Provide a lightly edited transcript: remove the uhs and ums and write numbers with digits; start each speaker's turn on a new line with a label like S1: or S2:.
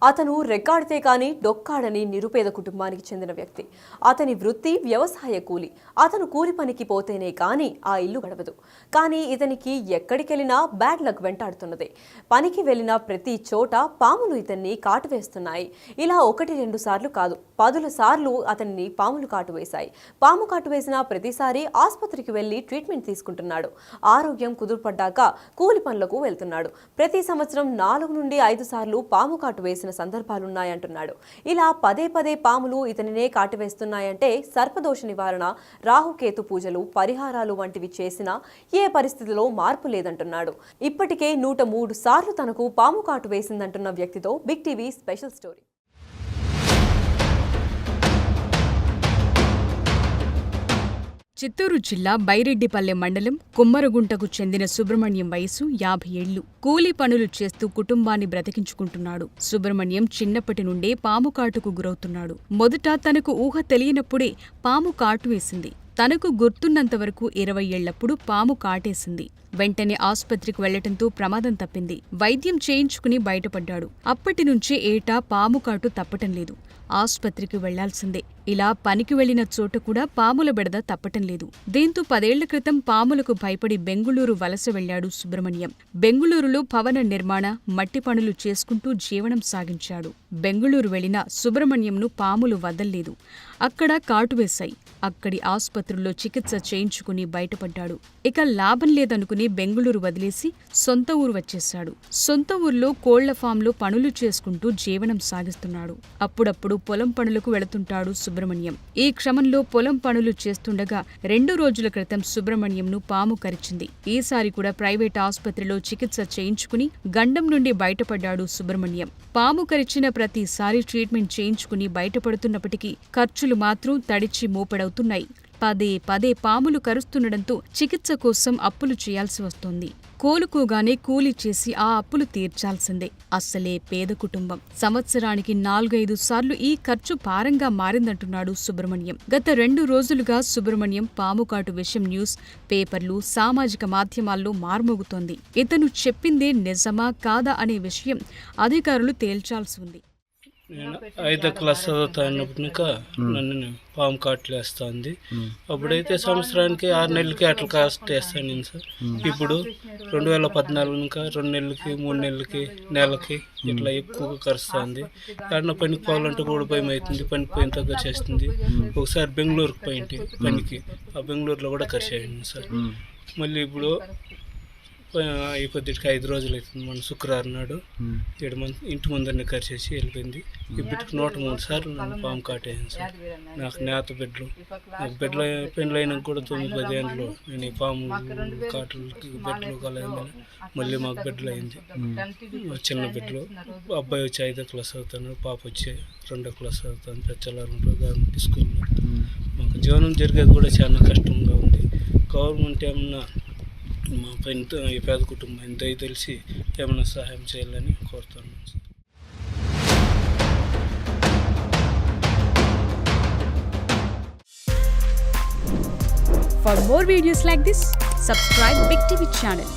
S1: అతను రెక్కాడితే కానీ డొక్కాడని నిరుపేద కుటుంబానికి చెందిన వ్యక్తి. అతని వృత్తి వ్యవసాయ కూలి. అతను కూలి పనికి పోతేనే కానీ ఆ ఇల్లు గడవదు. కానీ ఇతనికి ఎక్కడికెళ్ళినా బ్యాడ్ లక్ వెంటాడుతున్నది. పనికి వెళ్ళిన ప్రతి చోట పాములు ఇతన్ని కాటు వేస్తున్నాయి. ఇలా 1-2 సార్లు కాదు, 10 సార్లు అతన్ని పాములు కాటు వేశాయి. పాము కాటు వేసిన ప్రతిసారి ఆసుపత్రికి వెళ్లి ట్రీట్మెంట్ తీసుకుంటున్నాడు. ఆరోగ్యం కుదురుపడ్డాక కూలి పనులకు వెళ్తున్నాడు. ప్రతి సంవత్సరం 4 నుండి 5 సార్లు పాము కాటు వేసిన సందర్భాలున్నాయంటున్నాడు. ఇలా పదే పాములు ఇతనినే కాటువేస్తున్నాయంటే సర్పదోష నివారణ, రాహుకేతు పూజలు, పరిహారాలు వంటివి చేసినా ఏ పరిస్థితిలో మార్పు లేదంటున్నాడు. ఇప్పటికే 103 సార్లు తనకు పాము కాటు వేసిందంటున్న వ్యక్తితో big TV special story.
S2: Chittoor జిల్లా బైరెడ్డిపల్లె మండలం కుమ్మరగుంటకు చెందిన సుబ్రహ్మణ్యం వయసు 50 ఏళ్లు. కూలీ పనులు చేస్తూ కుటుంబాన్ని బ్రతికించుకుంటున్నాడు. సుబ్రహ్మణ్యం చిన్నప్పటి నుండే పాము కాటుకు గురవుతున్నాడు. మొదట తనకు ఊహ తెలియనప్పుడే పాము కాటు వేసింది. తనకు గుర్తున్నంతవరకు 20 ఏళ్లప్పుడు పాము కాటేసింది. వెంటనే ఆసుపత్రికి వెళ్లటంతో ప్రమాదం తప్పింది. వైద్యం చేయించుకుని బయటపడ్డాడు. అప్పటి నుంచే ఏటా పాము కాటు తప్పటం లేదు. ఆసుపత్రికి వెళ్లాల్సిందే. ఇలా పనికి వెళ్లిన చోట కూడా పాముల బెడద తప్పటం లేదు. దీంతో 10 ఏళ్ల క్రితం పాములకు భయపడి బెంగుళూరు వలస వెళ్లాడు సుబ్రహ్మణ్యం. బెంగుళూరులో భవన నిర్మాణ, మట్టి పనులు చేసుకుంటూ జీవనం సాగించాడు. బెంగుళూరు వెళ్లిన సుబ్రహ్మణ్యంను పాములు వదల్లేదు. అక్కడ కాటువేశాయి. అక్కడి ఆసుపత్రుల్లో చికిత్స చేయించుకుని బయటపడ్డాడు. ఇక లాభం లేదనుకుని బెంగుళూరు వదిలేసి సొంత ఊరు వచ్చేశాడు. సొంత ఊర్లో కోళ్ల ఫాంలో పనులు చేసుకుంటూ జీవనం సాగిస్తున్నాడు. అప్పుడప్పుడు పొలం పనులకు వెళుతుంటాడు సుబ్రహ్మణ్యం. ఈ క్రమంలో పొలం పనులు చేస్తుండగా 2 రోజుల క్రితం సుబ్రహ్మణ్యంను పాము కరిచింది. ఈసారి కూడా ప్రైవేట్ ఆసుపత్రిలో చికిత్స చేయించుకుని గండం నుండి బయటపడ్డాడు సుబ్రహ్మణ్యం. పాము కరిచిన ప్రతిసారి ట్రీట్మెంట్ చేయించుకుని బయటపడుతున్నప్పటికీ ఖర్చులు మాత్రం తడిచి మోపెడవుతున్నాయి. పదే పాములు కరుస్తుండటంతో చికిత్స కోసం అప్పులు చేయాల్సి వస్తోంది. కోలుకోగానే కూలీ చేసి ఆ అప్పులు తీర్చాల్సిందే. అస్సలే పేద కుటుంబం. సంవత్సరానికి 4-5 సార్లు ఈ ఖర్చు భారంగా మారిందంటున్నాడు సుబ్రహ్మణ్యం. గత 2 రోజులుగా సుబ్రహ్మణ్యం పాము కాటు విషయం న్యూస్ పేపర్లు, సామాజిక మాధ్యమాల్లో మార్మోగుతోంది. ఇతను చెప్పిందే నిజమా కాదా అనే విషయం అధికారులు తేల్చాల్సి ఉంది.
S3: నేను 5వ క్లాస్ చదువుతానప్పుడు నన్ను పాము కాట్లేస్తుంది. అప్పుడైతే సంవత్సరానికి 6 నెలలకి అట్లా కాస్ట్ వేస్తాను నేను సార్. ఇప్పుడు 2014 ఇంకా 2 నెలలకి 3 నెలలకి నెలకి ఇట్లా ఎక్కువగా కరుస్తుంది. ఎక్కడన్నా పనికి పోవాలంటే కూడా భయం అవుతుంది. పనికి పోయిన తగ్గ చేస్తుంది. ఒకసారి బెంగళూరుకి పోయింటి పనికి, ఆ బెంగళూరులో కూడా కరిచేయండి సార్. మళ్ళీ ఇప్పుడు ఇప్పటికి 5 రోజులు అవుతుంది. మన శుక్రవారం నాడు 7 మంది ఇంటి ముందరిని కరిచేసి వెళ్ళిపోయింది. ఇప్పటికి 103 సార్లు నన్ను పాము కాటేసాను సార్. నాకు నేత బిడ్డలు, నాకు బిడ్డలు పెండ్లు అయినాక కూడా 9-10 ఏళ్ళు నేను ఈ పాము కాటులకి బిడ్డలు కలగని మళ్ళీ మాకు బిడ్డలు అయింది. చిన్న బిడ్డలు, అబ్బాయి వచ్చి 5వ క్లాస్ చదువుతాను, పాప వచ్చి 2వ క్లాస్ చదువుతాను. పెచ్చలారంలో గవర్నమెంట్ స్కూల్లో. మాకు జీవనం జరిగేది కూడా చాలా కష్టంగా ఉంది. గవర్నమెంట్ ఏమన్నా మా పైన ఈ పేద కుటుంబం దయతలిసి ఏమైనా సహాయం చేయాలని కోరుతున్నాను.
S2: For more videos like this, subscribe Big TV channel.